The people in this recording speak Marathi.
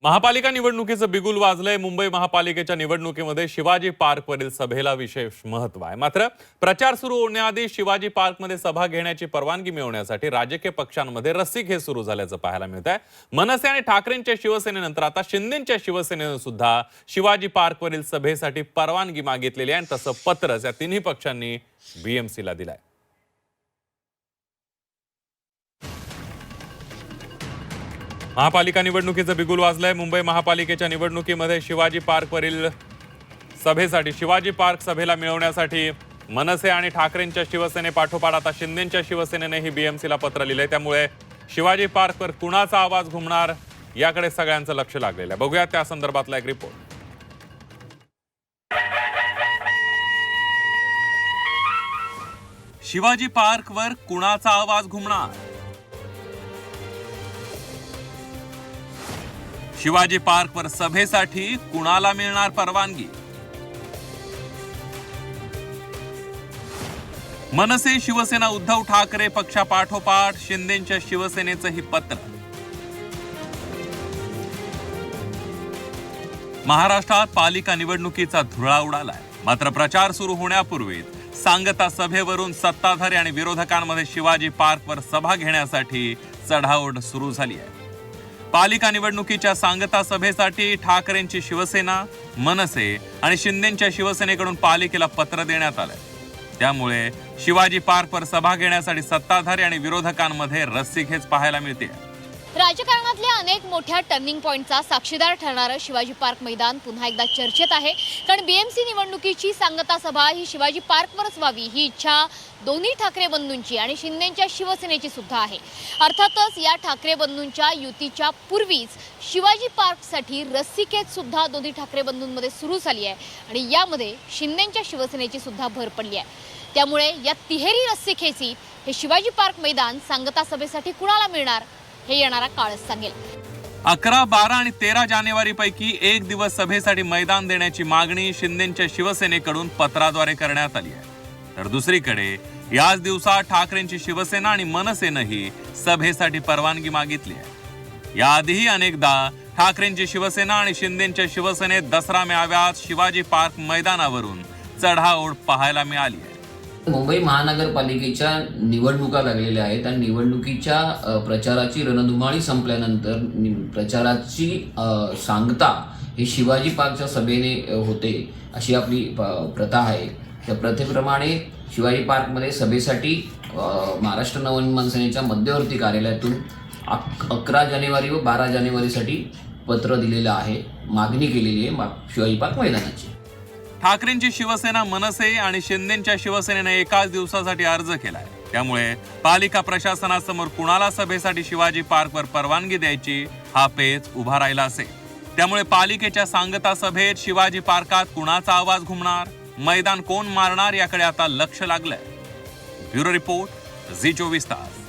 महापालिका निवडणुकीचं बिगुल वाजलंय। मुंबई महापालिकेच्या निवडणुकीमध्ये शिवाजी पार्कवरील सभेला विशेष महत्व आहे। मात्र प्रचार सुरू होण्याआधी शिवाजी पार्कमध्ये सभा घेण्याची परवानगी मिळवण्यासाठी राजकीय पक्षांमध्ये रस्सीखेच सुरू झाल्याचं पाहायला मिळत आहे। मनसे आणि ठाकरेंच्या शिवसेनेनंतर आता शिंदेंच्या शिवसेनेनं सुद्धा शिवाजी पार्कवरील सभेसाठी परवानगी मागितलेली आहे। तसं पत्रच या तिन्ही पक्षांनी बीएमसीला दिलंय। महापालिका निवडणुकीचं बिगुल वाजलंय। मुंबई महापालिकेच्या निवडणुकीमध्ये शिवाजी पार्कवरील सभेसाठी शिवाजी पार्क सभेला मिळवण्यासाठी मनसे आणि ठाकरेंच्या शिवसेनेपाठोपाठ आता शिंदेंच्या शिवसेनेनेही बीएमसीला पत्र लिहिलंय। त्यामुळे शिवाजी पार्कवर कुणाचा आवाज घुमणार याकडे सगळ्यांचं लक्ष लागलेलं आहे। बघूया त्या संदर्भातला एक रिपोर्ट। शिवाजी पार्कवर कुणाचा आवाज घुमणार? शिवाजी पार्कवर सभेसाठी कुणाला मिळणार परवानगी? मनसे शिवसेना उद्धव ठाकरे पक्षापाठोपाठ शिंदेंच्या शिवसेनेचंही पत्र। महाराष्ट्रात पालिका निवडणुकीचा धुळा उडालाय। मात्र प्रचार सुरू होण्यापूर्वीच सांगता सभेवरून सत्ताधारी आणि विरोधकांमध्ये शिवाजी पार्कवर सभा घेण्यासाठी चढाओढ सुरू झाली आहे। पालिका निवडणुकीच्या सांगता सभेसाठी ठाकरेंची शिवसेना, मनसे आणि शिंदेंच्या शिवसेनेकडून पालिकेला पत्र देण्यात आलंय। त्यामुळे शिवाजी पार्कवर सभा घेण्यासाठी सत्ताधारी आणि विरोधकांमध्ये रस्सीखेच पाहायला मिळते। राजकारणातल्या अनेक मोठ्या टर्निंग पॉइंटचा साक्षीदार ठरणारं शिवाजी पार्क मैदान पुन्हा एकदा चर्चेत आहे। कारण बीएमसी निवडणुकीची सांगता सभा ही शिवाजी पार्कवरच व्हावी ही इच्छा दोन्ही ठाकरे बंधूंची आणि शिंदेंच्या शिवसेनेची सुद्धा आहे। अर्थातच या ठाकरे बंधूंच्या युतीच्या पूर्वीच शिवाजी पार्कसाठी रस्सीखेच सुद्धा दोन्ही ठाकरे बंधूंमध्ये सुरू झाली आहे आणि यामध्ये शिंदेंच्या शिवसेनेची सुद्धा भर पडली आहे। त्यामुळे या तिहेरी रस्सीखेचीत हे शिवाजी पार्क मैदान सांगता सभेसाठी कुणाला मिळणार हे येणारा काळच सांगेल। 11, 12 आणि 13 जानेवारी पैकी एक दिवस सभेसाठी मैदान देण्याची मागणी शिंदेंच्या शिवसेनेकडून पत्राद्वारे करण्यात आली आहे। तर दुसरीकडे याच दिवसात ठाकरेंची शिवसेना आणि मनसेनंही सभेसाठी परवानगी मागितली आहे। याआधीही अनेकदा ठाकरेंची शिवसेना आणि शिंदेंच्या शिवसेनेत दसरा मेळाव्यात शिवाजी पार्क मैदानावरून चढाओढ पाहायला मिळाली आहे। मुंबई महानगरपालिकेच्या निवडणुका लागलेल्या आहेत आणि निवडणुकीच्या प्रचाराची रणधुमाळी संपल्यानंतर प्रचाराची सांगता ही शिवाजी पार्कच्या सभेने होते अशी आपली प्रथा आहे। त्या प्रथेप्रमाणे शिवाजी पार्कमध्ये सभेसाठी महाराष्ट्र नवनिर्माण सेनेच्या मध्यवर्ती कार्यालयातून 11 जानेवारी व 12 जानेवारीसाठी पत्र दिलेलं आहे। मागणी केलेली आहे शिवाजी पार्क मैदानाची। ठाकरेंची शिवसेना, मनसे आणि शिंदेंच्या शिवसेनेने एकाच दिवसासाठी अर्ज केलाय। त्यामुळे पालिका प्रशासनासमोर कुणाला सभेसाठी शिवाजी पार्कवर परवानगी द्यायची हा पेच उभा राहिला असेल। त्यामुळे पालिकेच्या सांगता सभेत शिवाजी पार्कात कुणाचा आवाज घुमणार, मैदान कोण मारणार याकडे आता लक्ष लागलंय। ब्युरो रिपोर्ट, झी 24 तास।